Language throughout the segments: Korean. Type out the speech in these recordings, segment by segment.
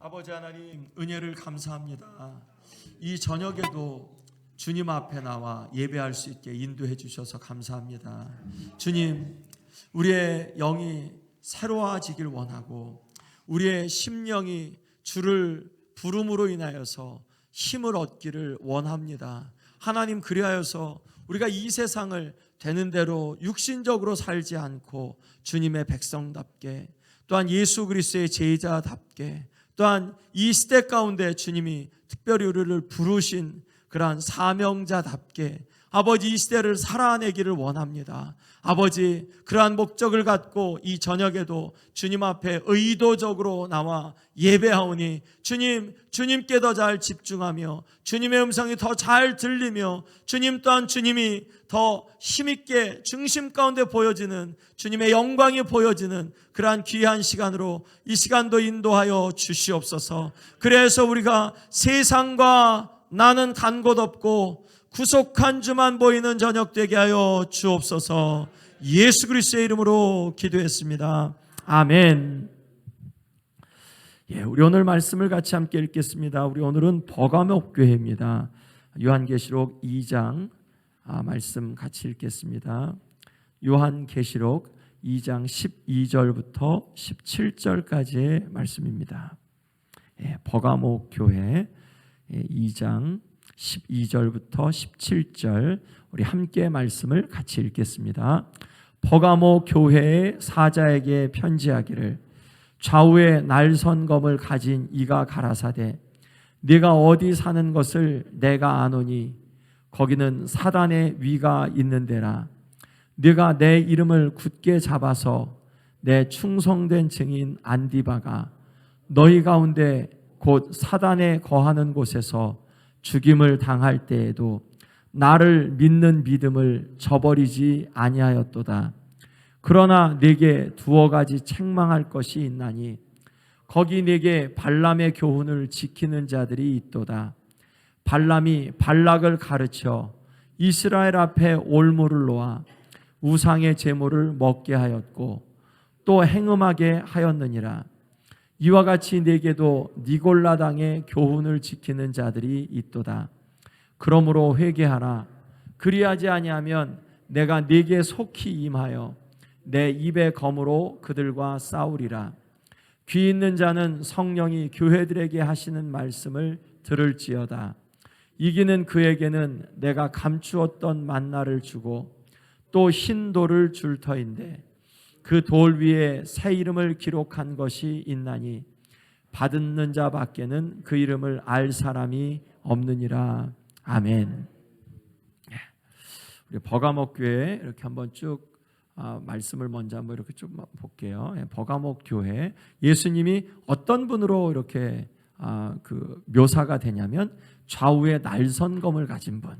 아버지 하나님, 은혜를 감사합니다. 이 저녁에도 주님 앞에 나와 예배할 수 있게 인도해 주셔서 감사합니다. 주님, 우리의 영이 새로워지길 원하고 우리의 심령이 주를 부름으로 인하여서 힘을 얻기를 원합니다. 하나님, 그리하여서 우리가 이 세상을 되는 대로 육신적으로 살지 않고 주님의 백성답게, 또한 예수 그리스도의 제자답게, 또한 이 시대 가운데 주님이 특별히 우리를 부르신 그러한 사명자답게 아버지, 이 시대를 살아내기를 원합니다. 아버지, 그러한 목적을 갖고 이 저녁에도 주님 앞에 의도적으로 나와 예배하오니 주님께 더 잘 집중하며 주님의 음성이 더 잘 들리며 주님 또한 주님이 더 힘있게 중심 가운데 보여지는 주님의 영광이 보여지는 그러한 귀한 시간으로 이 시간도 인도하여 주시옵소서. 그래서 우리가 세상과 나는 간 곳 없고 구속한 주만 보이는 저녁 되게 하여 주옵소서. 예수 그리스도의 이름으로 기도했습니다. 아멘. 우리 오늘 말씀을 같이 함께 읽겠습니다. 우리 오늘은 버가목 교회입니다. 요한계시록 2장 말씀 같이 읽겠습니다. 요한계시록 2장 12절부터 17절까지의 말씀입니다. 버가목 교회 2장 12절부터 17절 우리 함께 말씀을 같이 읽겠습니다. 버가모 교회의 사자에게 편지하기를, 좌우에 날선검을 가진 이가 가라사대, 네가 어디 사는 것을 내가 아노니 거기는 사단의 위가 있는 데라. 네가 내 이름을 굳게 잡아서 내 충성된 증인 안디바가 너희 가운데 곧 사단에 거하는 곳에서 죽임을 당할 때에도 나를 믿는 믿음을 저버리지 아니하였도다. 그러나 네게 두어 가지 책망할 것이 있나니 거기 네게 발람의 교훈을 지키는 자들이 있도다. 발람이 발락을 가르쳐 이스라엘 앞에 올무를 놓아 우상의 제물을 먹게 하였고 또 행음하게 하였느니라. 이와 같이 네게도 니골라당의 교훈을 지키는 자들이 있도다. 그러므로 회개하라. 그리하지 아니하면 내가 네게 속히 임하여 내 입의 검으로 그들과 싸우리라. 귀 있는 자는 성령이 교회들에게 하시는 말씀을 들을지어다. 이기는 그에게는 내가 감추었던 만나를 주고 또 흰 돌을 줄 터인데 그 돌 위에 새 이름을 기록한 것이 있나니 받는 자 밖에는 그 이름을 알 사람이 없느니라. 아멘. 우리 버가목 교회 이렇게 한번 쭉 말씀을 먼저 한번 이렇게 좀 볼게요. 버가목 교회, 예수님이 어떤 분으로 이렇게 그 묘사가 되냐면 좌우에 날선검을 가진 분.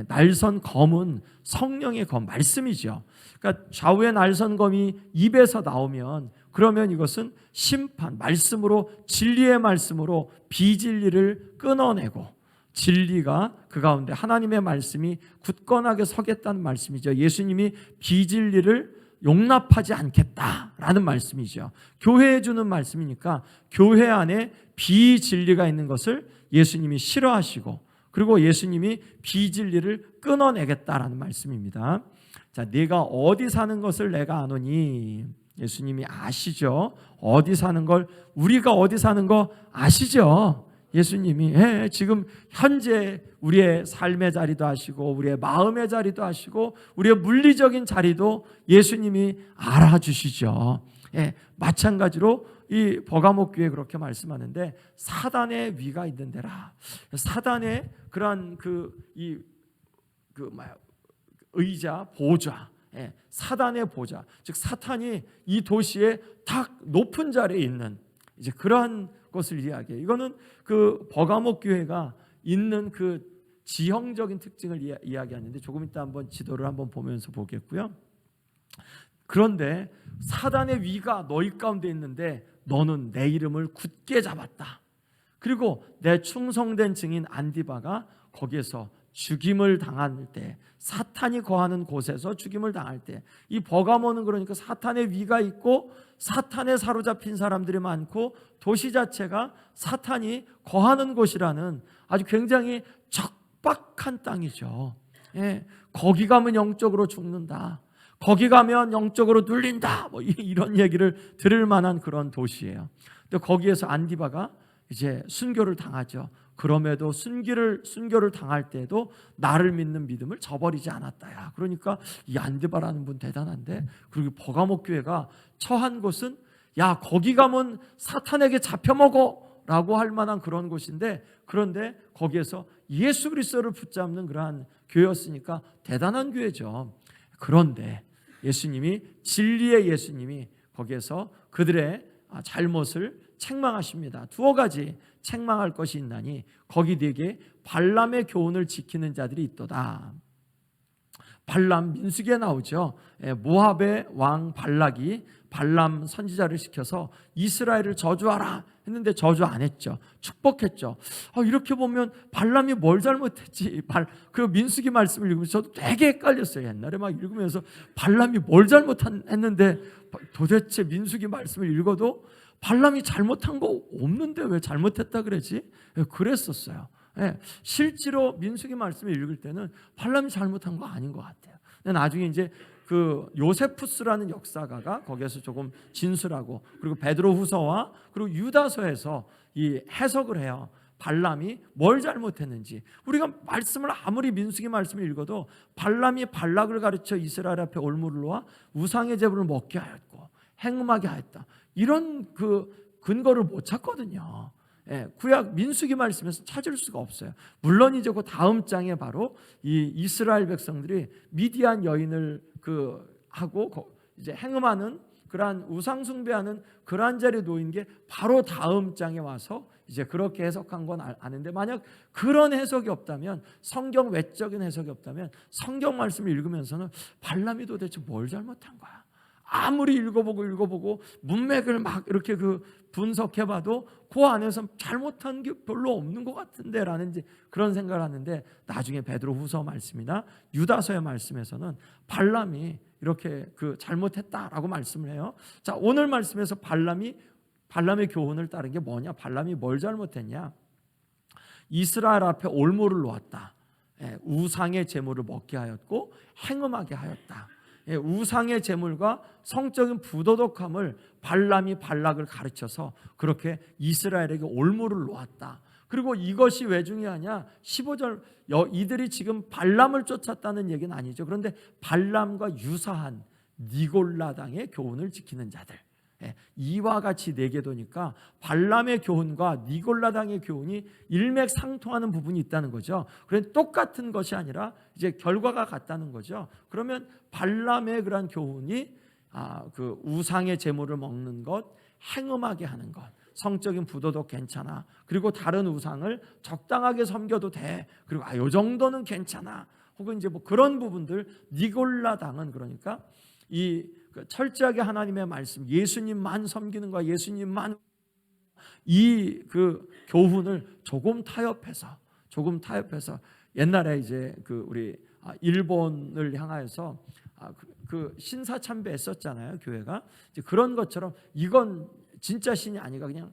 날선검은 성령의 검, 말씀이죠. 그러니까 좌우에 날선검이 입에서 나오면 그러면 이것은 심판, 말씀으로, 진리의 말씀으로 비진리를 끊어내고 진리가 그 가운데 하나님의 말씀이 굳건하게 서겠다는 말씀이죠. 예수님이 비진리를 용납하지 않겠다라는 말씀이죠. 교회에 주는 말씀이니까 교회 안에 비진리가 있는 것을 예수님이 싫어하시고 그리고 예수님이 비진리를 끊어내겠다라는 말씀입니다. 자, 네가 어디 사는 것을 내가 아노니, 예수님이 아시죠? 어디 사는 걸, 우리가 어디 사는 거 아시죠? 예수님이 지금 현재 우리의 삶의 자리도 아시고 우리의 마음의 자리도 아시고 우리의 물리적인 자리도 예수님이 알아주시죠. 마찬가지로 이 버가목 교회 그렇게 말씀하는데 사단의 위가 있는 데라. 사단의 그러한 의자, 보좌, 사단의 보좌, 즉 사탄이 이 도시에 딱 높은 자리에 있는 이제 그러한 것을 이야기해요. 이거는 그 버가목 교회가 있는 그 지형적인 특징을 이야기하는데 조금 이따 한번 지도를 한번 보면서 보겠고요. 그런데 사단의 위가 너희 가운데 있는데 너는 내 이름을 굳게 잡았다. 그리고 내 충성된 증인 안디바가 거기에서 죽임을 당할 때, 사탄이 거하는 곳에서 죽임을 당할 때, 이 버가모는 그러니까 사탄의 위가 있고 사탄에 사로잡힌 사람들이 많고 도시 자체가 사탄이 거하는 곳이라는 아주 굉장히 척박한 땅이죠. 예, 거기 가면 영적으로 죽는다, 거기 가면 영적으로 눌린다, 뭐 이런 얘기를 들을 만한 그런 도시예요. 근데 거기에서 안디바가 이제 순교를 당하죠. 그럼에도 순교를 당할 때도 나를 믿는 믿음을 저버리지 않았다야. 그러니까 이 안디바라는 분 대단한데, 그리고 버가모 교회가 처한 곳은 야 거기 가면 사탄에게 잡혀먹어 라고 할 만한 그런 곳인데, 그런데 거기에서 예수 그리스도를 붙잡는 그러한 교회였으니까 대단한 교회죠. 그런데 예수님이, 진리의 예수님이 거기에서 그들의 잘못을 책망하십니다. 두어 가지 책망할 것이 있나니 거기 되게 발람의 교훈을 지키는 자들이 있도다. 발람, 민수기에 나오죠. 모압의 왕 발락이 발람 선지자를 시켜서 이스라엘을 저주하라 했는데 저주 안 했죠. 축복했죠. 이렇게 보면 발람이 뭘 잘못했지? 그 민수기 말씀을 읽으면서 저도 되게 헷갈렸어요. 옛날에 막 읽으면서 발람이 뭘 잘못했는데 도대체 민수기 말씀을 읽어도 발람이 잘못한 거 없는데 왜 잘못했다 그러지? 그랬었어요. 실제로 민수기 말씀을 읽을 때는 발람이 잘못한 거 아닌 것 같아요. 근데 나중에 이제 그 요세푸스라는 역사가가 거기에서 조금 진술하고, 그리고 베드로후서와 그리고 유다서에서 이 해석을 해요. 발람이 뭘 잘못했는지. 우리가 말씀을 아무리 민수기 말씀을 읽어도 발람이 발락을 가르쳐 이스라엘 앞에 올무를 놓아 우상의 제물을 먹게 하였고 행음하게 하였다, 이런 그 근거를 못 찾거든요. 구약 민수기 말씀에서 찾을 수가 없어요. 물론 이제 그 다음 장에 바로 이 이스라엘 백성들이 미디안 여인을 하고 이제 행음하는 그러한 우상 숭배하는 그러한 자리에 놓인 게 바로 다음 장에 와서 이제 그렇게 해석한 건 아는데, 만약 그런 해석이 없다면, 성경 외적인 해석이 없다면 성경 말씀을 읽으면서는 발람이 도대체 뭘 잘못한 거야? 아무리 읽어보고 문맥을 막 이렇게 분석해봐도 그 안에서 잘못한 게 별로 없는 것 같은데 라는 이제 그런 생각을 하는데, 나중에 베드로후서 말씀이나 유다서의 말씀에서는 발람이 이렇게 잘못했다라고 말씀을 해요. 자, 오늘 말씀에서 발람의 교훈을 따른 게 뭐냐? 발람이 뭘 잘못했냐? 이스라엘 앞에 올무를 놓았다. 우상의 제물을 먹게 하였고 행음하게 하였다. 우상의 제물과 성적인 부도덕함을 발람이 발락을 가르쳐서 그렇게 이스라엘에게 올무를 놓았다. 그리고 이것이 왜 중요하냐? 15절, 이들이 지금 발람을 쫓았다는 얘기는 아니죠. 그런데 발람과 유사한 니골라당의 교훈을 지키는 자들, 이와 같이 내게도니까 발람의 교훈과 니골라당의 교훈이 일맥상통하는 부분이 있다는 거죠. 그런데 똑같은 것이 아니라 이제 결과가 같다는 거죠. 그러면 발람의 그러한 교훈이 그 우상의 제물을 먹는 것, 행음하게 하는 것, 성적인 부도도 괜찮아, 그리고 다른 우상을 적당하게 섬겨도 돼, 그리고 요 정도는 괜찮아, 혹은 이제 뭐 그런 부분들, 니골라당은 그러니까 이 철저하게 하나님의 말씀, 예수님만 섬기는 거야, 예수님만, 이 교훈을 조금 타협해서 옛날에 이제 우리 일본을 향하여서 신사참배했었잖아요, 교회가. 이제 그런 것처럼 이건 진짜 신이 아니가 그냥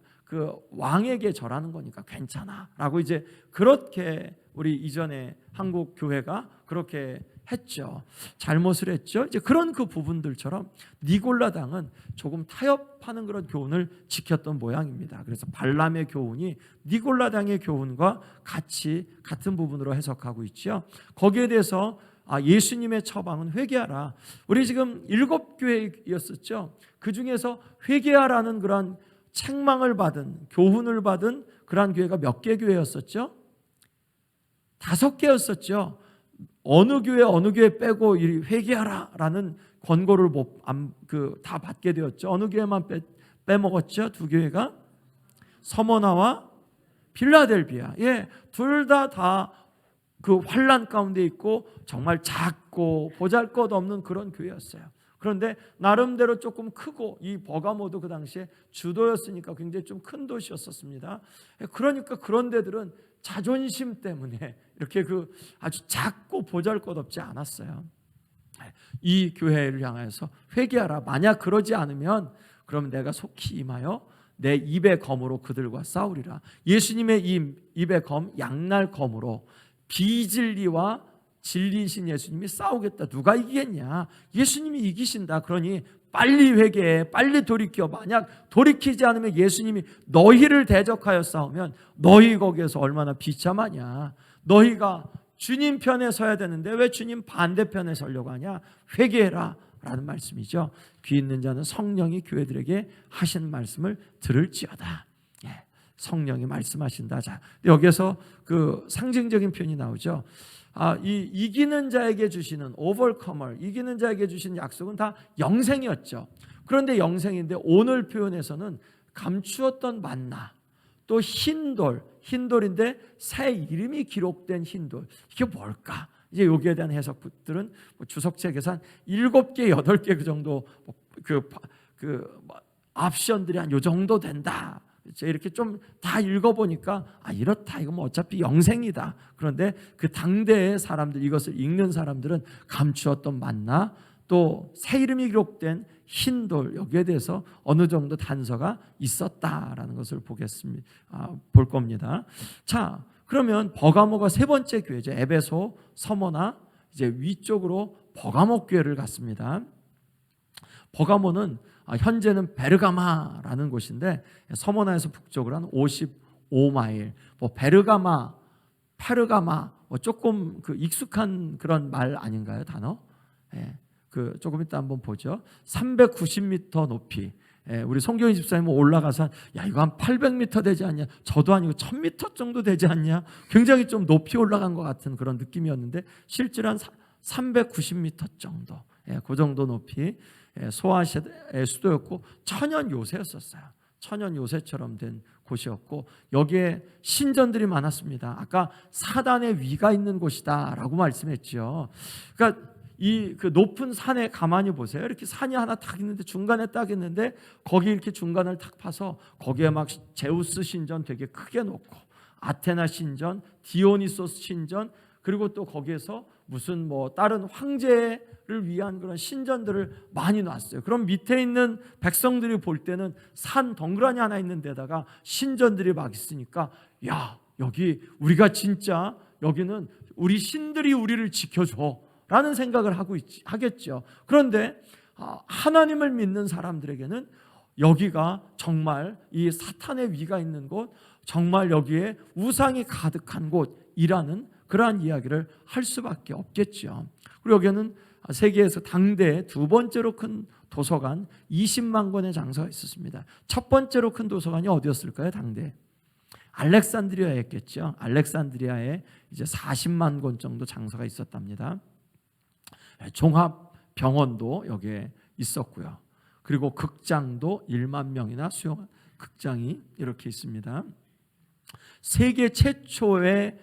왕에게 절하는 거니까 괜찮아라고 이제 그렇게 우리 이전에 한국 교회가 그렇게 했죠. 잘못을 했죠. 이제 그런 부분들처럼 니골라당은 조금 타협하는 그런 교훈을 지켰던 모양입니다. 그래서 발람의 교훈이 니골라당의 교훈과 같은 부분으로 해석하고 있죠. 거기에 대해서 예수님의 처방은 회개하라. 우리 지금 7교회였었죠. 그 중에서 회개하라는 그런 책망을 받은, 교훈을 받은 그러한 교회가 몇 개 교회였었죠? 5개였었죠. 어느 교회 빼고 회개하라라는 권고를 다 받게 되었죠. 어느 교회만 빼먹었죠? 2교회가 서머나와 필라델비아. 둘 다 환난 가운데 있고 정말 작고 보잘것없는 그런 교회였어요. 그런데 나름대로 조금 크고, 이 버가모도 그 당시에 주도였으니까 굉장히 좀 큰 도시였었습니다. 그러니까 그런 데들은 자존심 때문에 이렇게 아주 작고 보잘것없지 않았어요. 이 교회를 향해서 회개하라. 만약 그러지 않으면 그러면 내가 속히 임하여 내 입의 검으로 그들과 싸우리라. 예수님의 입의 검, 양날 검으로 비진리와 진리신 예수님이 싸우겠다. 누가 이기겠냐? 예수님이 이기신다. 그러니 빨리 회개해, 빨리 돌이켜. 만약 돌이키지 않으면 예수님이 너희를 대적하여 싸우면 너희 거기에서 얼마나 비참하냐. 너희가 주님 편에 서야 되는데 왜 주님 반대편에 서려고 하냐? 회개해라 라는 말씀이죠. 귀 있는 자는 성령이 교회들에게 하신 말씀을 들을지어다. 예, 성령이 말씀하신다. 자, 여기에서 그 상징적인 표현이 나오죠. 이 이기는 자에게 주시는 overcomer, 이기는 자에게 주신 약속은 다 영생이었죠. 그런데 영생인데 오늘 표현에서는 감추었던 만나, 또 흰돌, 흰돌인데 새 이름이 기록된 흰돌. 이게 뭘까? 이제 여기에 대한 해석들은 주석책에서 한 7개, 8개 그 정도 옵션들이 한 요 정도 된다. 이렇게 좀 다 읽어보니까 이렇다. 이거 뭐 어차피 영생이다. 그런데 그 당대의 사람들, 이것을 읽는 사람들은 감추었던 만나, 또 새 이름이 기록된 흰돌, 여기에 대해서 어느 정도 단서가 있었다라는 것을 볼 겁니다. 자, 그러면 버가모가 세 번째 교회죠. 에베소, 서머나 이제 위쪽으로 버가모 교회를 갔습니다. 버가모는 현재는 베르가마라는 곳인데 서머나에서 북쪽으로 한 55마일. 베르가마, 페르가마 조금 익숙한 그런 말 아닌가요, 단어? 예, 조금 이따 한번 보죠. 390m 높이. 우리 송경희 집사님은 올라가서 이거 한 800m 되지 않냐? 저도 아니고 1000m 정도 되지 않냐? 굉장히 좀 높이 올라간 것 같은 그런 느낌이었는데 실제로 한 390m 정도, 그 정도 높이 소아시아의 수도였고 천연 요새였었어요. 천연 요새처럼 된 곳이었고 여기에 신전들이 많았습니다. 아까 사단의 위가 있는 곳이다라고 말씀했죠. 그러니까 그 높은 산에 가만히 보세요. 이렇게 산이 하나 딱 있는데 중간에 딱 있는데 거기 이렇게 중간을 탁 파서 거기에 막 제우스 신전 되게 크게 놓고 아테나 신전, 디오니소스 신전, 그리고 또 거기에서 무슨 다른 황제를 위한 그런 신전들을 많이 놨어요. 그럼 밑에 있는 백성들이 볼 때는 산 덩그러니 하나 있는 데다가 신전들이 막 있으니까 여기 우리가 진짜 여기는 우리 신들이 우리를 지켜줘 라는 생각을 하겠죠. 그런데 하나님을 믿는 사람들에게는 여기가 정말 이 사탄의 위가 있는 곳, 정말 여기에 우상이 가득한 곳이라는 그러한 이야기를 할 수밖에 없겠죠. 그리고 여기는 세계에서 당대 두 번째로 큰 도서관 20만 권의 장서가 있었습니다. 첫 번째로 큰 도서관이 어디였을까요? 당대 알렉산드리아였겠죠. 알렉산드리아에 이제 40만 권 정도 장서가 있었답니다. 종합 병원도 여기에 있었고요. 그리고 극장도 1만 명이나 수용한 극장이 이렇게 있습니다. 세계 최초의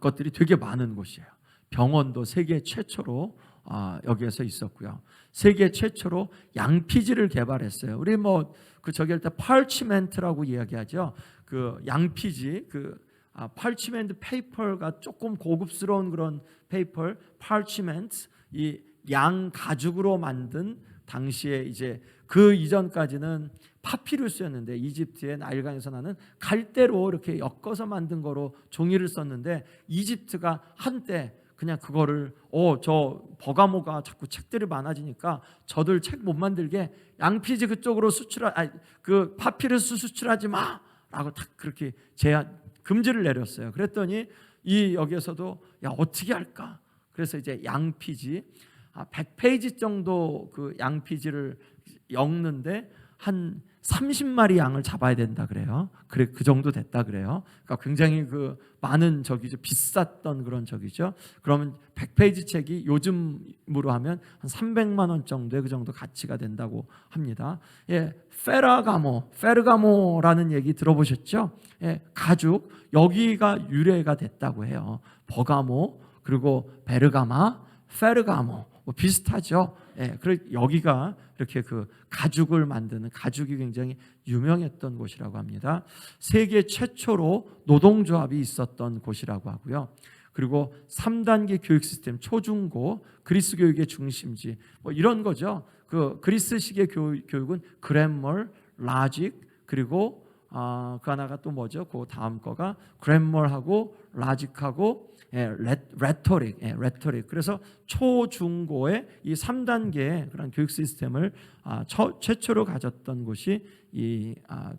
것들이 되게 많은 곳이에요. 병원도 세계 최초로 여기에서 있었고요. 세계 최초로 양피지를 개발했어요. 우리 저기 할 때 parchment라고 이야기하죠. 그 양피지, parchment 페이퍼가 조금 고급스러운 그런 페이퍼, parchment, 이 양 가죽으로 만든 당시에 이제 그 이전까지는 파피루스였는데 이집트의 나일강에서 나는 갈대로 이렇게 엮어서 만든 거로 종이를 썼는데 이집트가 한때 그냥 그거를 저 버가모가 자꾸 책들이 많아지니까 저들 책 못 만들게 양피지 그쪽으로 그 파피루스 수출하지 마라고 딱 그렇게 금지를 내렸어요. 그랬더니 여기에서도 어떻게 할까? 그래서 이제 양피지 100페이지 정도 그 양피지를 엮는데 한 30마리 양을 잡아야 된다 그래요. 그 정도 됐다 그래요. 그러니까 굉장히 많은 비쌌던 그런 그러면 100페이지 책이 요즘으로 하면 한 300만 원 정도의 그 정도 가치가 된다고 합니다. 페르가모라는 얘기 들어보셨죠? 가죽, 여기가 유래가 됐다고 해요. 버가모, 그리고 베르가마, 페르가모 비슷하죠. 그리고 여기가 이렇게 가죽을 만드는 가죽이 굉장히 유명했던 곳이라고 합니다. 세계 최초로 노동조합이 있었던 곳이라고 하고요. 그리고 3단계 교육 시스템, 초중고 그리스 교육의 중심지, 뭐 이런 거죠. 그 그리스식의 교육은 그래머, 라직, 그리고 그 하나가 또 뭐죠? 그 다음 거가 그래머하고 라직하고 레토릭. 그래서 초중고의 이 3단계의 그런 교육 시스템을 최초로 가졌던 곳이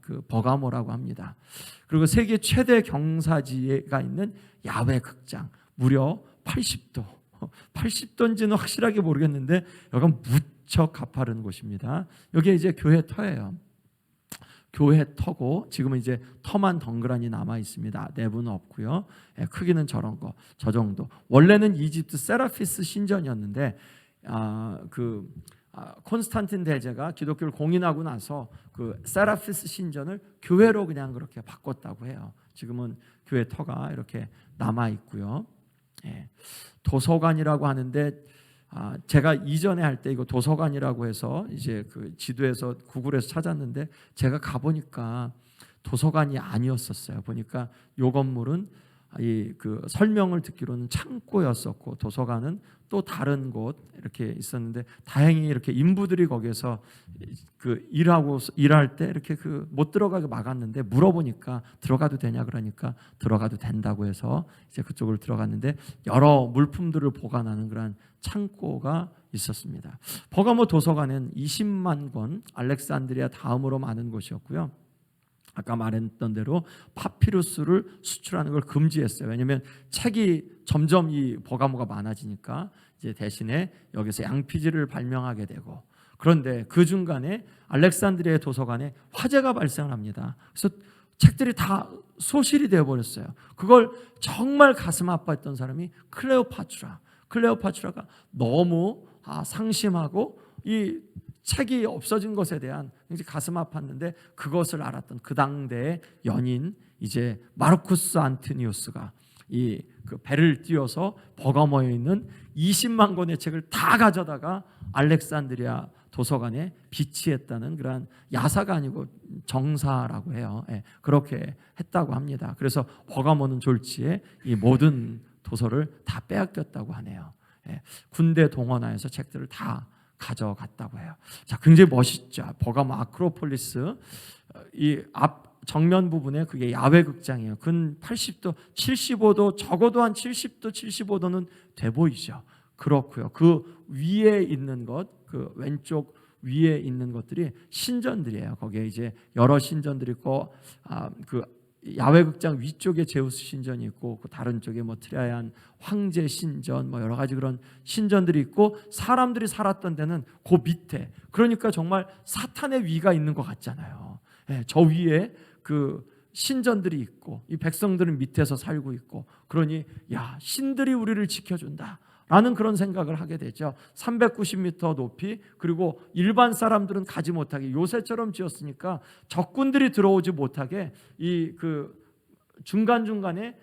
그 버가모라고 합니다. 그리고 세계 최대 경사지가 있는 야외 극장, 무려 80도. 80도인지는 확실하게 모르겠는데 여기가 무척 가파른 곳입니다. 여기에 이제 교회 터예요. 교회 터고 지금은 이제 터만 덩그러니 남아 있습니다. 내부는 없고요. 크기는 저 정도. 원래는 이집트 세라피스 신전이었는데 콘스탄틴 대제가 기독교를 공인하고 나서 그 세라피스 신전을 교회로 그냥 그렇게 바꿨다고 해요. 지금은 교회 터가 이렇게 남아 있고요. 도서관이라고 하는데 제가 이전에 할 때 이거 도서관이라고 해서 이제 그 지도에서 구글에서 찾았는데 제가 가보니까 도서관이 아니었었어요. 보니까 요 건물은 그 설명을 듣기로는 창고였었고 도서관은 또 다른 곳 이렇게 있었는데 다행히 이렇게 인부들이 거기에서 그 일할 때 이렇게 그 못 들어가게 막았는데 물어보니까 들어가도 되냐 그러니까 들어가도 된다고 해서 이제 그쪽으로 들어갔는데 여러 물품들을 보관하는 그런 창고가 있었습니다. 버가모 도서관은 20만 권, 알렉산드리아 다음으로 많은 곳이었고요. 아까 말했던 대로 파피루스를 수출하는 걸 금지했어요. 왜냐하면 책이 점점 이 버가모가 많아지니까 이제 대신에 여기서 양피지를 발명하게 되고, 그런데 그 중간에 알렉산드리아 도서관에 화재가 발생을 합니다. 그래서 책들이 다 소실이 되어버렸어요. 그걸 정말 가슴 아파했던 사람이 클레오파트라가 너무 상심하고 이 책이 없어진 것에 대한 굉장히 가슴 아팠는데 그것을 알았던 그 당대의 연인 이제 마르쿠스 안토니우스가 그 배를 띄워서 버가모에 있는 20만 권의 책을 다 가져다가 알렉산드리아 도서관에 비치했다는 그런 야사가 아니고 정사라고 해요. 그렇게 했다고 합니다. 그래서 버가모는 졸지에 이 모든 도서를 다 빼앗겼다고 하네요. 군대 동원하여서 책들을 다 가져갔다고 해요. 자, 굉장히 멋있죠. 버가모 아크로폴리스 이 앞 정면 부분에 그게 야외 극장이에요. 근 80도, 75도, 적어도 한 70도, 75도는 돼 보이죠. 그렇고요. 그 위에 있는 것, 그 왼쪽 위에 있는 것들이 신전들이에요. 거기에 이제 여러 신전들이 있고 그 야외 극장 위쪽에 제우스 신전이 있고 그 다른 쪽에 뭐 트라이안 황제 신전 뭐 여러 가지 그런 신전들이 있고 사람들이 살았던 데는 그 밑에, 그러니까 정말 사탄의 위가 있는 것 같잖아요. 저 위에 그 신전들이 있고 이 백성들은 밑에서 살고 있고, 그러니 야, 신들이 우리를 지켜준다 라는 그런 생각을 하게 되죠. 390m 높이, 그리고 일반 사람들은 가지 못하게 요새처럼 지었으니까 적군들이 들어오지 못하게 이 그 중간중간에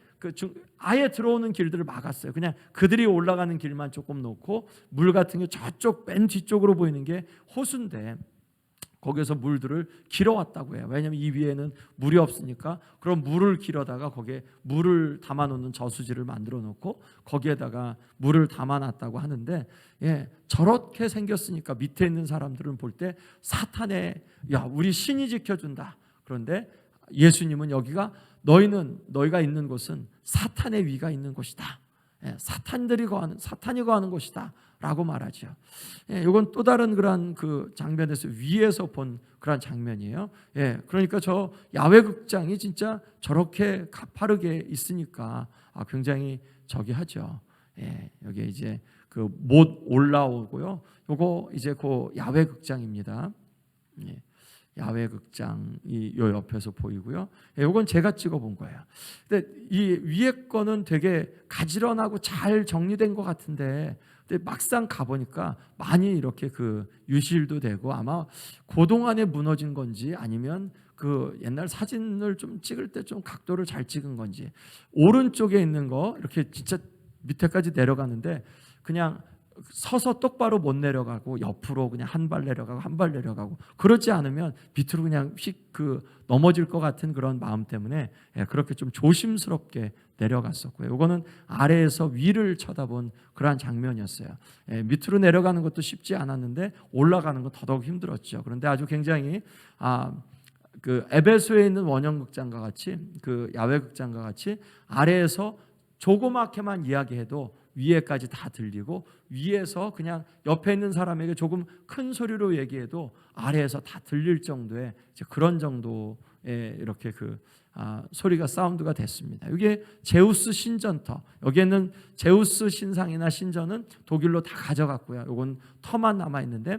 아예 들어오는 길들을 막았어요. 그냥 그들이 올라가는 길만 조금 놓고 물 같은 게 저쪽 맨 뒤쪽으로 보이는 게 호수인데 거기에서 물들을 길어왔다고 해요. 왜냐하면 이 위에는 물이 없으니까 그럼 물을 길어다가 거기에 물을 담아놓는 저수지를 만들어 놓고 거기에다가 물을 담아놨다고 하는데, 저렇게 생겼으니까 밑에 있는 사람들은 볼 때 사탄의 야, 우리 신이 지켜준다. 그런데 예수님은 여기가 너희가 있는 곳은 사탄의 위가 있는 곳이다. 사탄이 거하는 곳이다 라고 말하죠. 이건 또 다른 그런 그 장면에서 위에서 본 그런 장면이에요. 그러니까 저 야외 극장이 진짜 저렇게 가파르게 있으니까 굉장히 저기 하죠. 여기 이제 그 못 올라오고요. 요거 이제 그 야외 극장입니다. 야외 극장이 요 옆에서 보이고요. 요건 제가 찍어본 거예요. 근데 이 위에 거는 되게 가지런하고 잘 정리된 것 같은데, 근데 막상 가보니까 많이 이렇게 그 유실도 되고 아마 그동안에 무너진 건지 아니면 그 옛날 사진을 좀 찍을 때 좀 각도를 잘 찍은 건지, 오른쪽에 있는 거 이렇게 진짜 밑에까지 내려가는데 그냥 서서 똑바로 못 내려가고 옆으로 그냥 한 발 내려가고 한 발 내려가고 그렇지 않으면 밑으로 그냥 휙 넘어질 것 같은 그런 마음 때문에 그렇게 좀 조심스럽게 내려갔었고요. 이거는 아래에서 위를 쳐다본 그러한 장면이었어요. 밑으로 내려가는 것도 쉽지 않았는데 올라가는 건 더더욱 힘들었죠. 그런데 아주 굉장히 그 에베소에 있는 원형극장과 같이 그 야외극장과 같이 아래에서 조그맣게만 이야기해도 위에까지 다 들리고 위에서 그냥 옆에 있는 사람에게 조금 큰 소리로 얘기해도 아래에서 다 들릴 정도의 이제 그런 정도의 이렇게 소리가 사운드가 됐습니다. 이게 제우스 신전터. 여기에는 제우스 신상이나 신전은 독일로 다 가져갔고요. 이건 터만 남아 있는데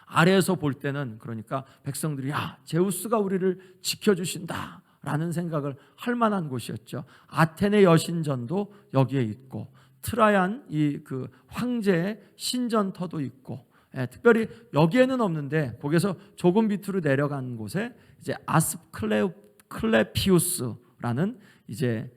아래에서 볼 때는 그러니까 백성들이 제우스가 우리를 지켜주신다 라는 생각을 할 만한 곳이었죠. 아테네 여신전도 여기에 있고 트라얀 그 황제의 신전터도 있고 특별히 여기에는 없는데 거기서 조금 밑으로 내려간 곳에 이제 아스클레피우스라는 이제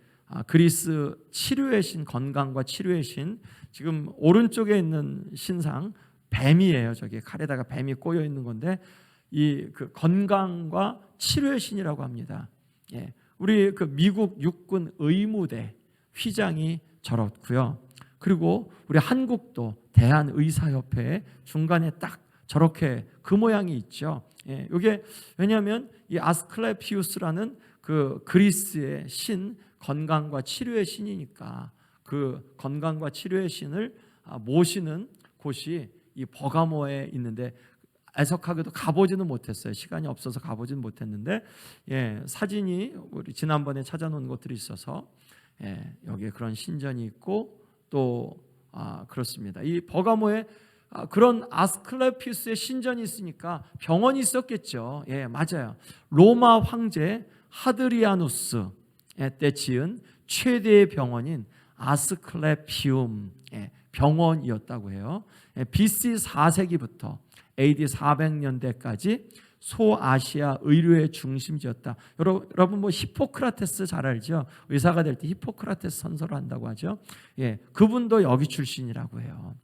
그리스 치료의 신, 건강과 치료의 신, 지금 오른쪽에 있는 신상 뱀이에요. 저기 칼에다가 뱀이 꼬여 있는 건데 이 그 건강과 치료의 신이라고 합니다. 우리 그 미국 육군 의무대 휘장이 저렇고요. 그리고 우리 한국도 대한의사협회에 중간에 딱 저렇게 그 모양이 있죠. 이게 왜냐하면 이 아스클레피우스라는 그 그리스의 신, 건강과 치료의 신이니까 그 건강과 치료의 신을 모시는 곳이 이 버가모에 있는데 애석하게도 가보지는 못했어요. 시간이 없어서 가보지는 못했는데 사진이 우리 지난번에 찾아놓은 것들이 있어서 여기에 그런 신전이 있고 또 그렇습니다. 이 버가모에 그런 아스클레피우스의 신전이 있으니까 병원이 있었겠죠. 맞아요. 로마 황제 하드리아누스 때 지은 최대의 병원인 아스클레피움 병원이었다고 해요. BC 4세기부터 AD 400년대까지 소아시아 의료의 중심지였다. 여러분 뭐 히포크라테스 잘 알죠? 의사가 될 때 히포크라테스 선서를 한다고 하죠. 그분도 여기 출신이라고 해요.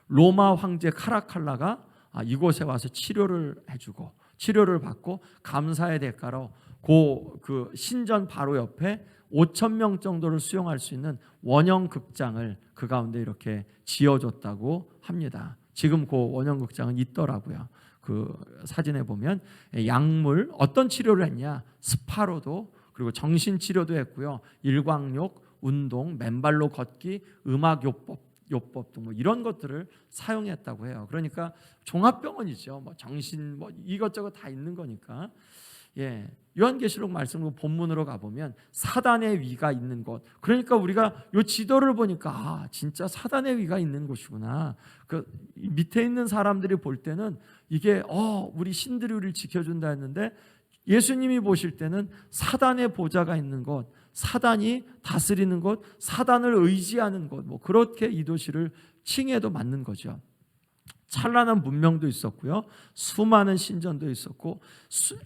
로마 황제 카라칼라가 이곳에 와서 치료를 해주고 치료를 받고 감사의 대가로 그 신전 바로 옆에 5,000명 정도를 수용할 수 있는 원형 극장을 그 가운데 이렇게 지어줬다고 합니다. 지금 그 원형 극장은 있더라고요. 그 사진에 보면 약물 어떤 치료를 했냐? 스파로도 그리고 정신치료도 했고요. 일광욕, 운동, 맨발로 걷기, 음악요법 등 뭐 이런 것들을 사용했다고 해요. 그러니까 종합병원이죠. 뭐 정신 뭐 이것저것 다 있는 거니까. 요한계시록 말씀 본문으로 가보면 사단의 위가 있는 곳. 그러니까 우리가 요 지도를 보니까 진짜 사단의 위가 있는 곳이구나. 그 밑에 있는 사람들이 볼 때는 이게 우리 신들이 우리를 지켜준다 했는데 예수님이 보실 때는 사단의 보좌가 있는 곳, 사단이 다스리는 곳, 사단을 의지하는 곳, 뭐 그렇게 이 도시를 칭해도 맞는 거죠. 찬란한 문명도 있었고요. 수많은 신전도 있었고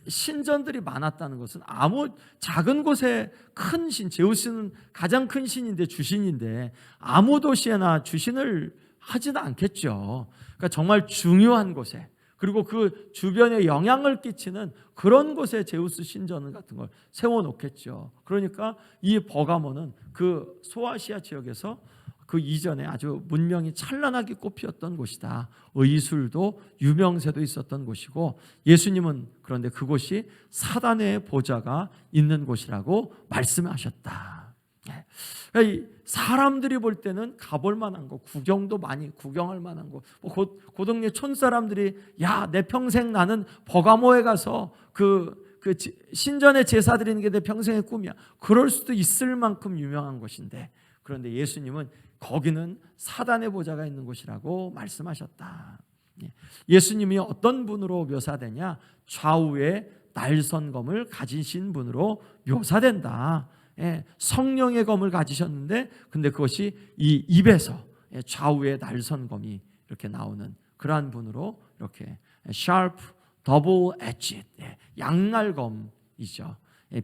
신전들이 많았다는 것은 아무 작은 곳에 큰 신, 제우스는 가장 큰 신인데 주신인데 아무 도시에나 주신을 하지는 않겠죠. 그러니까 정말 중요한 곳에 그리고 그 주변에 영향을 끼치는 그런 곳에 제우스 신전 같은 걸 세워놓겠죠. 그러니까 이 버가모는 그 소아시아 지역에서 그 이전에 아주 문명이 찬란하게 꽃피었던 곳이다. 의술도 유명세도 있었던 곳이고 예수님은 그런데 그곳이 사단의 보좌가 있는 곳이라고 말씀하셨다. 그러니까 사람들이 볼 때는 가볼 만한 거, 구경도 많이 구경할 만한 거. 그 동네 촌 사람들이 내 평생 나는 버가모에 가서 그 신전에 제사 드리는 게 내 평생의 꿈이야. 그럴 수도 있을 만큼 유명한 곳인데 그런데 예수님은 거기는 사단의 보좌가 있는 곳이라고 말씀하셨다. 예수님이 어떤 분으로 묘사되냐? 좌우에 날선검을 가지신 분으로 묘사된다. 성령의 검을 가지셨는데 근데 그것이 이 입에서 좌우에 날선검이 이렇게 나오는 그러한 분으로 이렇게 sharp, double-edged 양날검이죠.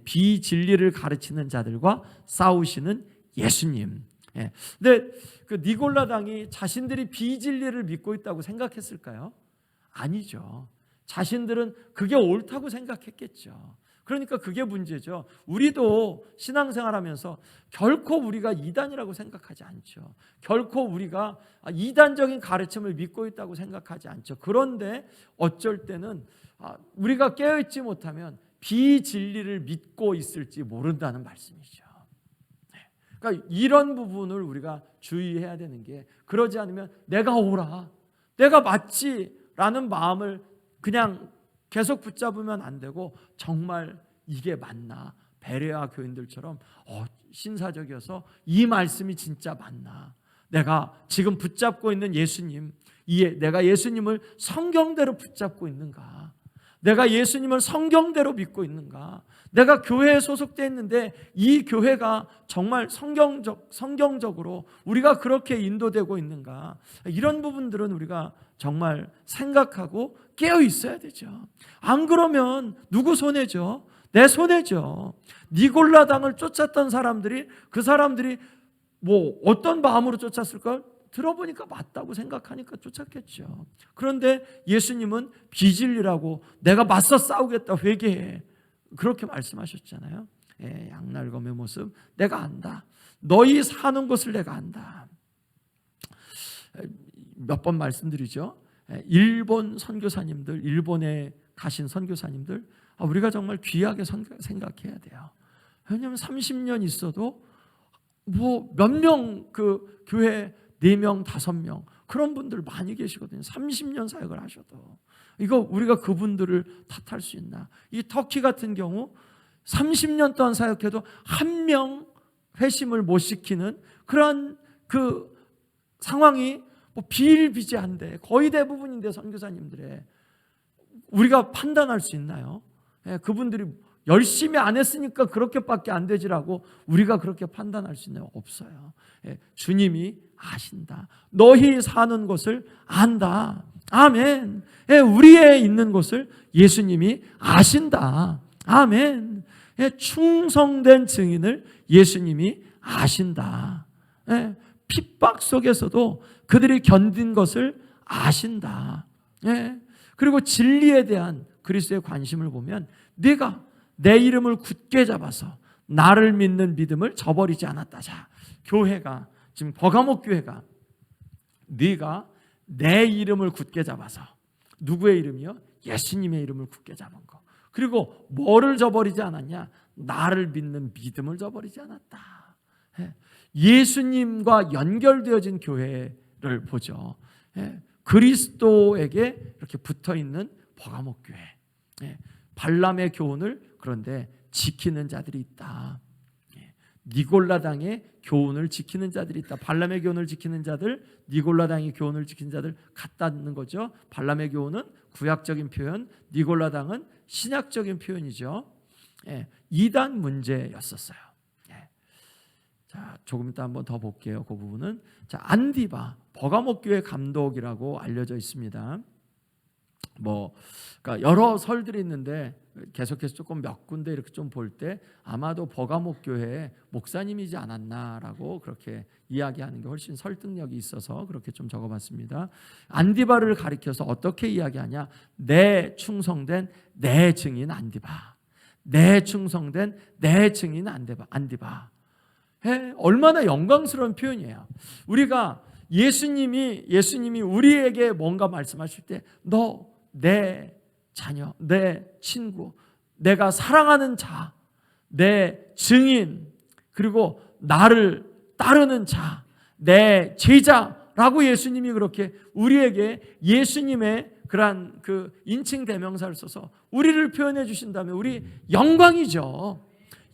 비진리를 가르치는 자들과 싸우시는 예수님. 근데 그 니골라당이 자신들이 비진리를 믿고 있다고 생각했을까요? 아니죠. 자신들은 그게 옳다고 생각했겠죠. 그러니까 그게 문제죠. 우리도 신앙생활하면서 결코 우리가 이단이라고 생각하지 않죠. 결코 우리가 이단적인 가르침을 믿고 있다고 생각하지 않죠. 그런데 어쩔 때는 우리가 깨어있지 못하면 비진리를 믿고 있을지 모른다는 말씀이죠. 그러니까 이런 부분을 우리가 주의해야 되는 게, 그러지 않으면 내가 옳아, 내가 맞지라는 마음을 그냥 계속 붙잡으면 안 되고, 정말 이게 맞나, 베레아 교인들처럼 신사적이어서 이 말씀이 진짜 맞나, 내가 지금 붙잡고 있는 예수님, 내가 예수님을 성경대로 붙잡고 있는가, 내가 예수님을 성경대로 믿고 있는가, 내가 교회에 소속되어 있는데 이 교회가 정말 성경적으로 우리가 그렇게 인도되고 있는가, 이런 부분들은 우리가 정말 생각하고 깨어 있어야 되죠. 안 그러면 누구 손해죠? 내 손해죠. 니골라당을 쫓았던 사람들이, 그 사람들이 뭐 어떤 마음으로 쫓았을까? 들어보니까 맞다고 생각하니까 쫓았겠죠. 그런데 예수님은 비진리라고, 내가 맞서 싸우겠다, 회개해, 그렇게 말씀하셨잖아요. 양날검의 모습 내가 안다. 너희 사는 곳을 내가 안다. 몇 번 말씀드리죠. 일본 선교사님들, 일본에 가신 선교사님들, 우리가 정말 귀하게 생각해야 돼요. 왜냐하면 30년 있어도 뭐 몇 명, 그 교회 4명, 5명 그런 분들 많이 계시거든요. 30년 사역을 하셔도. 이거 우리가 그분들을 탓할 수 있나? 이 터키 같은 경우 30년 동안 사역해도 한 명 회심을 못 시키는 그런 그 상황이 뭐 비일비재한데, 거의 대부분인데 선교사님들의, 우리가 판단할 수 있나요? 그분들이 열심히 안 했으니까 그렇게밖에 안 되지라고 우리가 그렇게 판단할 수 있나요? 없어요. 주님이 아신다. 너희 사는 곳을 안다. 아멘. 우리의 있는 곳을 예수님이 아신다. 아멘. 충성된 증인을 예수님이 아신다. 핍박 속에서도 그들이 견딘 것을 아신다. 그리고 진리에 대한 그리스도의 관심을 보면, 네가 내 이름을 굳게 잡아서 나를 믿는 믿음을 저버리지 않았다. 자, 교회가 지금 버가모 교회가 네가 내 이름을 굳게 잡아서, 누구의 이름이요? 예수님의 이름을 굳게 잡은 거. 그리고 뭐를 저버리지 않았냐? 나를 믿는 믿음을 저버리지 않았다. 예수님과 연결되어진 교회를 보죠. 그리스도에게 이렇게 붙어있는 버가모 교회, 발람의 교훈을 그런데 지키는 자들이 있다. 니골라당의 교훈을 지키는 자들이 있다. 발람의 교훈을 지키는 자들, 니골라당의 교훈을 지키는 자들 같다는 거죠. 발람의 교훈은 구약적인 표현, 니골라당은 신약적인 표현이죠. 이단 문제였었어요. 자, 조금 이따 한번 더 볼게요. 그 부분은. 자, 안디바, 버가모 교회 감독이라고 알려져 있습니다. 그러니까 여러 설들이 있는데 계속해서 조금 몇 군데 이렇게 좀 볼 때 아마도 버가모 교회 목사님이지 않았나라고 그렇게 이야기하는 게 훨씬 설득력이 있어서 그렇게 좀 적어봤습니다. 안디바를 가리켜서 어떻게 이야기하냐? 내 충성된 내 증인 안디바, 내 충성된 내 증인 안디바. 얼마나 영광스러운 표현이에요. 우리가 예수님이 우리에게 뭔가 말씀하실 때, 너 내 자녀, 내 친구, 내가 사랑하는 자, 내 증인, 그리고 나를 따르는 자, 내 제자라고 예수님이 그렇게 우리에게 예수님의 그러한 그 인칭 대명사를 써서 우리를 표현해 주신다면 우리 영광이죠.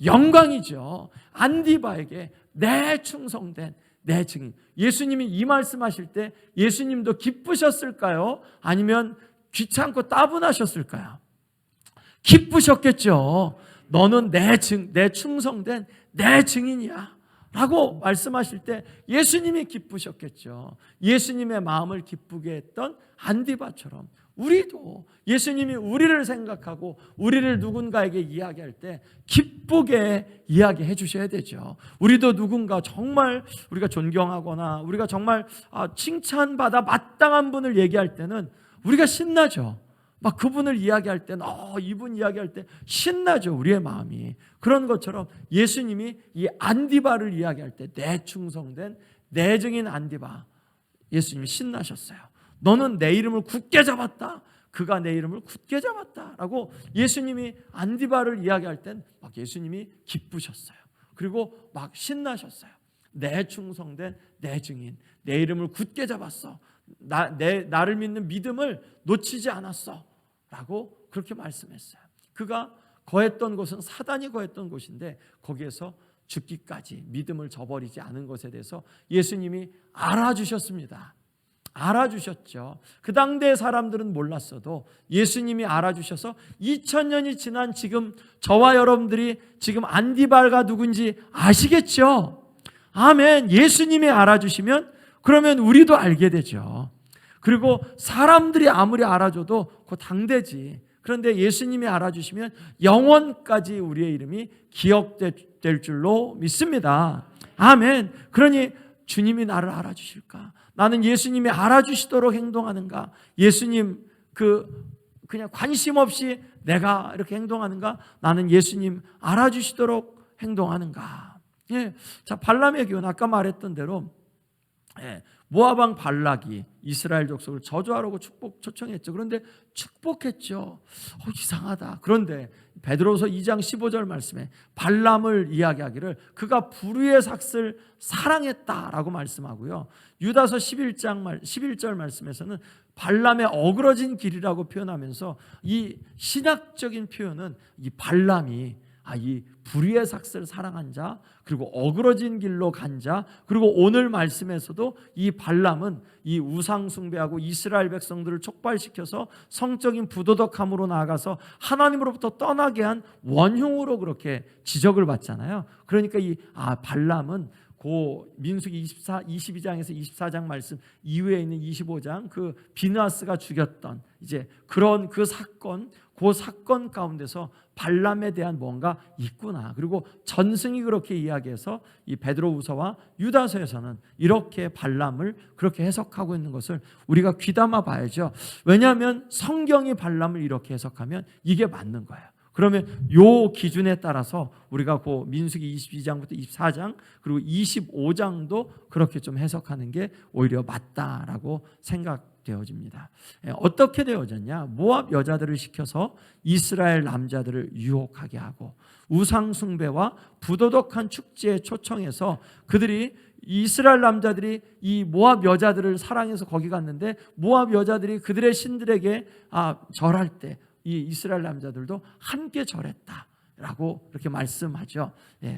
영광이죠. 안디바에게 내 충성된 내 증인. 예수님이 이 말씀하실 때 예수님도 기쁘셨을까요? 아니면 귀찮고 따분하셨을까요? 기쁘셨겠죠. 너는 내 충성된 내 증인이야 라고 말씀하실 때 예수님이 기쁘셨겠죠. 예수님의 마음을 기쁘게 했던 안디바처럼 우리도 예수님이 우리를 생각하고 우리를 누군가에게 이야기할 때 기쁘게 이야기해 주셔야 되죠. 우리도 누군가 정말 우리가 존경하거나 우리가 정말 칭찬받아 마땅한 분을 얘기할 때는 우리가 신나죠. 막 그분을 이야기할 때, 이분 이야기할 때 신나죠. 우리의 마음이. 그런 것처럼 예수님이 이 안디바를 이야기할 때 내 충성된 내 증인 안디바, 예수님이 신나셨어요. 너는 내 이름을 굳게 잡았다. 그가 내 이름을 굳게 잡았다 라고 예수님이 안디바를 이야기할 땐 막 예수님이 기쁘셨어요. 그리고 막 신나셨어요. 내 충성된 내 증인, 내 이름을 굳게 잡았어. 나를 믿는 믿음을 놓치지 않았어 라고 그렇게 말씀했어요. 그가 거했던 곳은 사단이 거했던 곳인데 거기에서 죽기까지 믿음을 저버리지 않은 것에 대해서 예수님이 알아주셨습니다. 알아주셨죠. 그 당대 사람들은 몰랐어도 예수님이 알아주셔서 2000년이 지난 지금 저와 여러분들이 지금 안디바가 누군지 아시겠죠? 아멘. 예수님이 알아주시면 그러면 우리도 알게 되죠. 그리고 사람들이 아무리 알아줘도 그 당대지. 그런데 예수님이 알아주시면 영원까지 우리의 이름이 기억될 줄로 믿습니다. 아멘. 그러니 주님이 나를 알아주실까? 나는 예수님이 알아주시도록 행동하는가? 예수님 그냥 관심 없이 내가 이렇게 행동하는가? 나는 예수님 알아주시도록 행동하는가? 예. 자, 발람의 교훈 아까 말했던 대로 모압 왕 발락이 이스라엘 족속을 저주하라고 초청했죠. 그런데 축복했죠. 이상하다. 그런데 베드로서 2장 15절 말씀에 발람을 이야기하기를 그가 불의의 삭슬 사랑했다라고 말씀하고요. 유다서 11절 말씀에서는 발람의 어그러진 길이라고 표현하면서 이 신학적인 표현은 이 발람이 이 불의의 삭슬 사랑한 자, 그리고 어그러진 길로 간 자, 그리고 오늘 말씀에서도 이 발람은 이 우상 숭배하고 이스라엘 백성들을 촉발시켜서 성적인 부도덕함으로 나아가서 하나님으로부터 떠나게 한 원흉으로 그렇게 지적을 받잖아요. 그러니까 이 발람은 고 민수기 22장에서 24장 말씀 이후에 있는 25장 그 비느하스가 죽였던 이제 그런 그 사건 가운데서 발람에 대한 뭔가 있구나. 그리고 전승이 그렇게 이야기해서 이 베드로후서와 유다서에서는 이렇게 발람을 그렇게 해석하고 있는 것을 우리가 귀담아 봐야죠. 왜냐하면 성경이 발람을 이렇게 해석하면 이게 맞는 거예요. 그러면 요 기준에 따라서 우리가 그 민수기 22장부터 24장 그리고 25장도 그렇게 좀 해석하는 게 오히려 맞다라고 생각되어집니다. 어떻게 되어졌냐? 모압 여자들을 시켜서 이스라엘 남자들을 유혹하게 하고 우상 숭배와 부도덕한 축제에 초청해서 그들이 이스라엘 남자들이 이 모압 여자들을 사랑해서 거기 갔는데 모압 여자들이 그들의 신들에게 절할 때 이 이스라엘 남자들도 함께 절했다라고 이렇게 말씀하죠.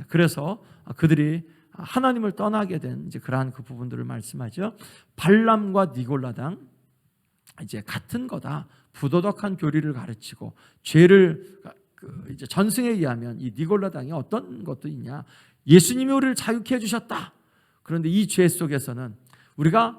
그래서 그들이 하나님을 떠나게 된 이제 그러한 그 부분들을 말씀하죠. 발람과 니골라당 이제 같은 거다. 부도덕한 교리를 가르치고 죄를 이제 전승에 의하면 이 니골라당이 어떤 것도 있냐? 예수님이 우리를 자유케 해주셨다. 그런데 이 죄 속에서는 우리가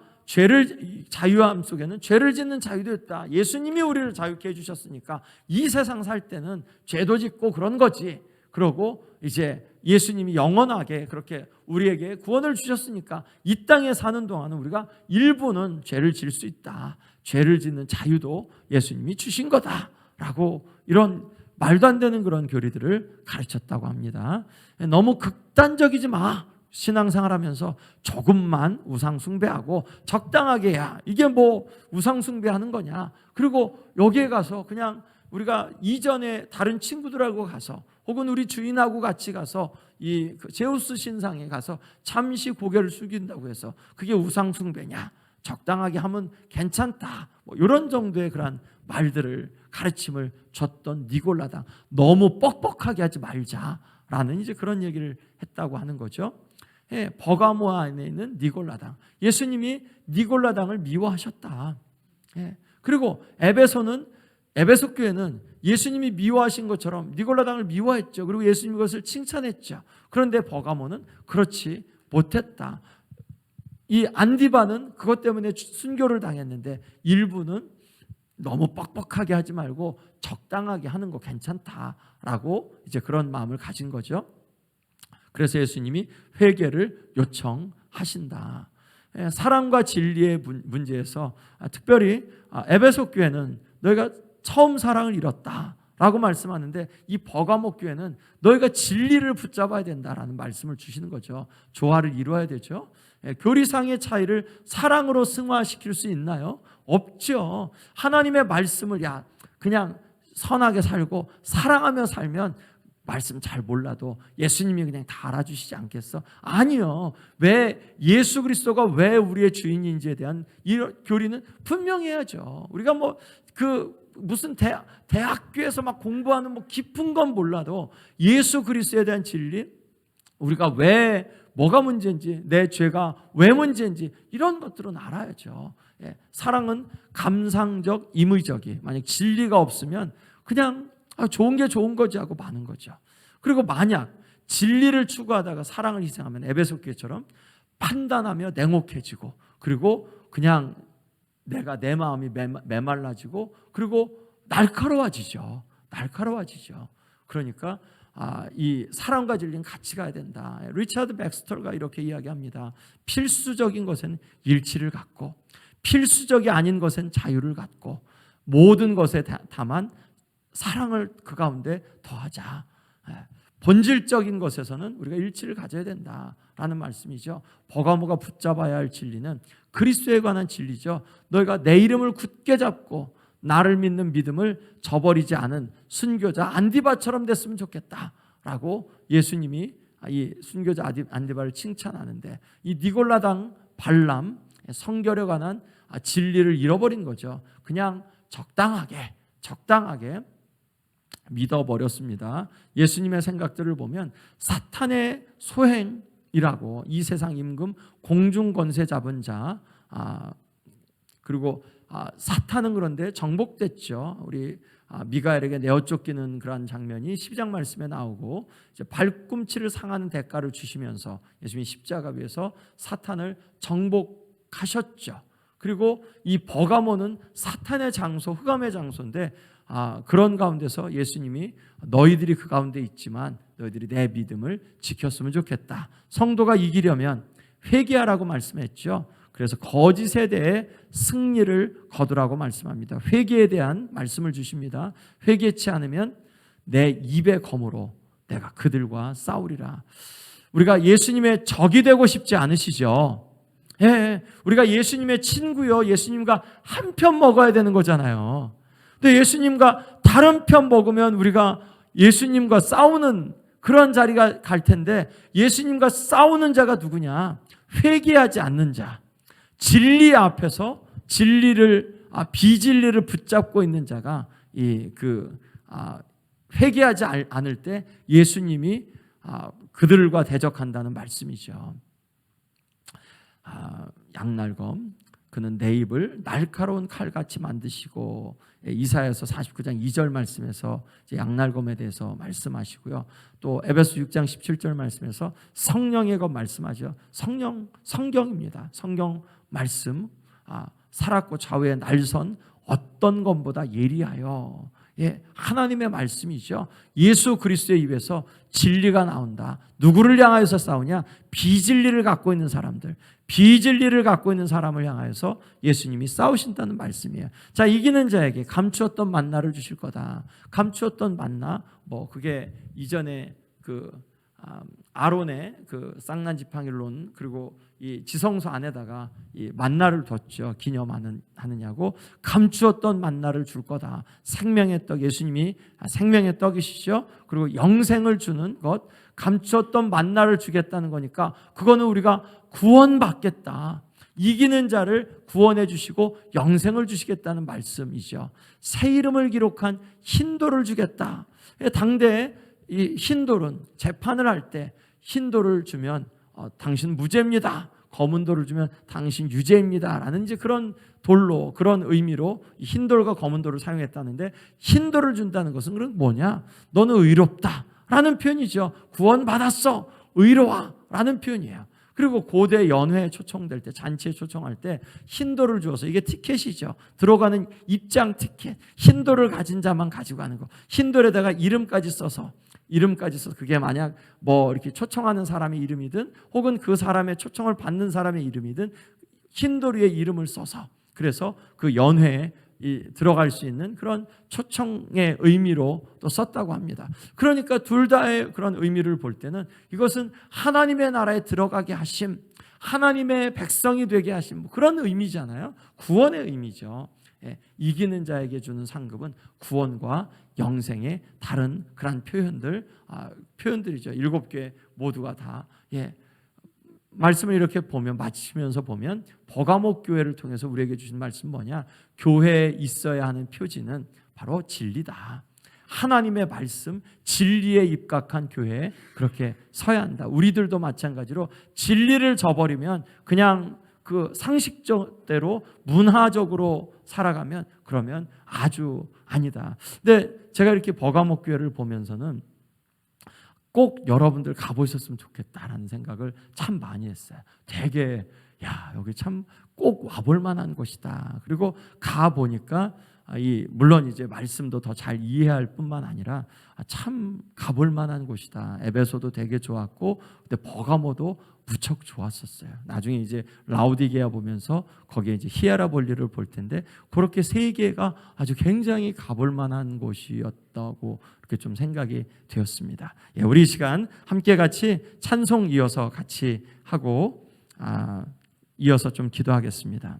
자유함 속에는 죄를 짓는 자유도 있다. 예수님이 우리를 자유케 해주셨으니까 이 세상 살 때는 죄도 짓고 그런 거지. 그러고 이제 예수님이 영원하게 그렇게 우리에게 구원을 주셨으니까 이 땅에 사는 동안은 우리가 일부는 죄를 질 수 있다. 죄를 짓는 자유도 예수님이 주신 거다라고 이런 말도 안 되는 그런 교리들을 가르쳤다고 합니다. 너무 극단적이지 마. 신앙생활하면서 조금만 우상 숭배하고 적당하게 해야 이게 뭐 우상 숭배하는 거냐. 그리고 여기에 가서 그냥 우리가 이전에 다른 친구들하고 가서 혹은 우리 주인하고 같이 가서 이 제우스 신상에 가서 잠시 고개를 숙인다고 해서 그게 우상 숭배냐. 적당하게 하면 괜찮다. 뭐 이런 정도의 그런 말들을 가르침을 줬던 니골라당. 너무 뻑뻑하게 하지 말자라는 이제 그런 얘기를 했다고 하는 거죠. 버가모 안에 있는 니골라당. 예수님이 니골라당을 미워하셨다. 그리고 에베소 교회는 예수님이 미워하신 것처럼 니골라당을 미워했죠. 그리고 예수님이 그것을 칭찬했죠. 그런데 버가모는 그렇지 못했다. 이 안디바는 그것 때문에 순교를 당했는데 일부는 너무 뻑뻑하게 하지 말고 적당하게 하는 거 괜찮다라고 이제 그런 마음을 가진 거죠. 그래서 예수님이 회개를 요청하신다. 사랑과 진리의 문제에서 특별히 에베소 교회는 너희가 처음 사랑을 잃었다라고 말씀하는데, 이 버가모 교회는 너희가 진리를 붙잡아야 된다라는 말씀을 주시는 거죠. 조화를 이루어야 되죠. 교리상의 차이를 사랑으로 승화시킬 수 있나요? 없죠. 하나님의 말씀을 그냥 선하게 살고 사랑하며 살면 말씀 잘 몰라도 예수님이 그냥 다 알아주시지 않겠어? 아니요. 왜 예수 그리스도가 왜 우리의 주인인지에 대한 이 교리는 분명히 해야죠. 우리가 무슨 대학교에서 막 공부하는 깊은 건 몰라도 예수 그리스도에 대한 진리, 우리가 왜 뭐가 문제인지, 내 죄가 왜 문제인지 이런 것들은 알아야죠. 사랑은 감상적, 임의적이, 만약 진리가 없으면 그냥 좋은 게 좋은 거지 하고 마는 거죠. 그리고 만약 진리를 추구하다가 사랑을 희생하면 에베소 교회처럼 판단하며 냉혹해지고, 그리고 그냥 내 마음이 메말라지고, 그리고 날카로워지죠. 그러니까 이 사랑과 진리는 같이 가야 된다. 리차드 백스터가 이렇게 이야기합니다. 필수적인 것은 일치를 갖고, 필수적이 아닌 것은 자유를 갖고, 모든 것에 다만 사랑을 그 가운데 더하자. 본질적인 것에서는 우리가 일치를 가져야 된다라는 말씀이죠. 버가모가 붙잡아야 할 진리는 그리스도에 관한 진리죠. 너희가 내 이름을 굳게 잡고 나를 믿는 믿음을 저버리지 않은 순교자 안디바처럼 됐으면 좋겠다라고 예수님이 이 순교자 안디바를 칭찬하는데, 이 니골라당 발람, 성결에 관한 진리를 잃어버린 거죠. 그냥 적당하게 믿어버렸습니다. 예수님의 생각들을 보면 사탄의 소행이라고, 이 세상 임금, 공중 권세 잡은 자, 그리고 사탄은 그런데 정복됐죠. 우리 미가엘에게 내어 쫓기는 그런 장면이 12장 말씀에 나오고, 이제 발꿈치를 상하는 대가를 주시면서 예수님이 십자가 위에서 사탄을 정복하셨죠. 그리고 이 버가모는 사탄의 장소, 흑암의 장소인데, 그런 가운데서 예수님이 너희들이 그 가운데 있지만 너희들이 내 믿음을 지켰으면 좋겠다. 성도가 이기려면 회개하라고 말씀했죠. 그래서 거짓에 대해 승리를 거두라고 말씀합니다. 회개에 대한 말씀을 주십니다. 회개치 않으면 내 입의 검으로 내가 그들과 싸우리라. 우리가 예수님의 적이 되고 싶지 않으시죠? 우리가 예수님의 친구요, 예수님과 한 편 먹어야 되는 거잖아요. 근데 예수님과 다른 편 먹으면 우리가 예수님과 싸우는 그런 자리가 갈 텐데, 예수님과 싸우는 자가 누구냐? 회개하지 않는 자, 진리 앞에서 비진리를 붙잡고 있는 자가 회개하지 않을 때 예수님이 그들과 대적한다는 말씀이죠. 양날검, 그는 내 입을 날카로운 칼같이 만드시고, 이사야서 49장 2절 말씀에서 양날검에 대해서 말씀하시고요. 또 에베소 6장 17절 말씀에서 성령의 것 말씀하죠. 성경입니다. 성경 말씀, 살았고 좌우에 날선 어떤 것보다 예리하여, 하나님의 말씀이죠. 예수 그리스도의 입에서 진리가 나온다. 누구를 향하여서 싸우냐? 비진리를 갖고 있는 사람들, 비진리를 갖고 있는 사람을 향하여서 예수님이 싸우신다는 말씀이에요. 자, 이기는 자에게 감추었던 만나를 주실 거다. 감추었던 만나, 그게 이전에 아론의 쌍난 지팡이론, 그리고 이 지성소 안에다가 이 만나를 뒀죠. 기념하느냐고. 감추었던 만나를 줄 거다. 생명의 떡, 예수님이 생명의 떡이시죠. 그리고 영생을 주는 것, 감추었던 만나를 주겠다는 거니까 그거는 우리가 구원받겠다. 이기는 자를 구원해 주시고 영생을 주시겠다는 말씀이죠. 새 이름을 기록한 흰돌을 주겠다. 당대에 이 흰돌은 재판을 할 때 흰돌을 주면 당신 무죄입니다. 검은 돌을 주면 당신 유죄입니다. 라는 이제 그런 돌로, 그런 의미로 흰돌과 검은 돌을 사용했다는데, 흰돌을 준다는 것은 그럼 뭐냐? 너는 의롭다 라는 표현이죠. 구원받았어, 의로와 라는 표현이에요. 그리고 고대 연회에 초청될 때, 잔치에 초청할 때 흰돌을 주어서, 이게 티켓이죠. 들어가는 입장 티켓. 흰돌을 가진 자만 가지고 가는 거. 흰돌에다가 이름까지 써서 그게 만약 뭐 이렇게 초청하는 사람의 이름이든 혹은 그 사람의 초청을 받는 사람의 이름이든 흰돌 위에 이름을 써서, 그래서 그 연회에 들어갈 수 있는 그런 초청의 의미로 또 썼다고 합니다. 그러니까 둘 다의 그런 의미를 볼 때는 이것은 하나님의 나라에 들어가게 하심, 하나님의 백성이 되게 하심, 그런 의미잖아요. 구원의 의미죠. 이기는 자에게 주는 상급은 구원과 영생의 다른 그런 표현들이죠. 7개 모두가 다. 말씀을 이렇게 보면, 마치면서 보면 버가목 교회를 통해서 우리에게 주신 말씀 뭐냐? 교회에 있어야 하는 표지는 바로 진리다. 하나님의 말씀, 진리에 입각한 교회에 그렇게 서야 한다. 우리들도 마찬가지로 진리를 저버리면 그냥 그 상식적대로 문화적으로 살아가면 그러면 아주 아니다. 근데 제가 이렇게 버가목 교회를 보면서는 꼭 여러분들 가보셨으면 좋겠다라는 생각을 참 많이 했어요. 되게 여기 참 꼭 와볼 만한 곳이다. 그리고 가보니까 물론 이제 말씀도 더 잘 이해할 뿐만 아니라 참 가볼 만한 곳이다. 에베소도 되게 좋았고, 근데 버가모도 무척 좋았었어요. 나중에 이제 라우디게아 보면서 거기에 이제 히에라볼리를 볼 텐데, 그렇게 세 개가 아주 굉장히 가볼 만한 곳이었다고 이렇게 좀 생각이 되었습니다. 우리 이 시간 함께 같이 찬송 이어서 같이 하고 이어서 좀 기도하겠습니다.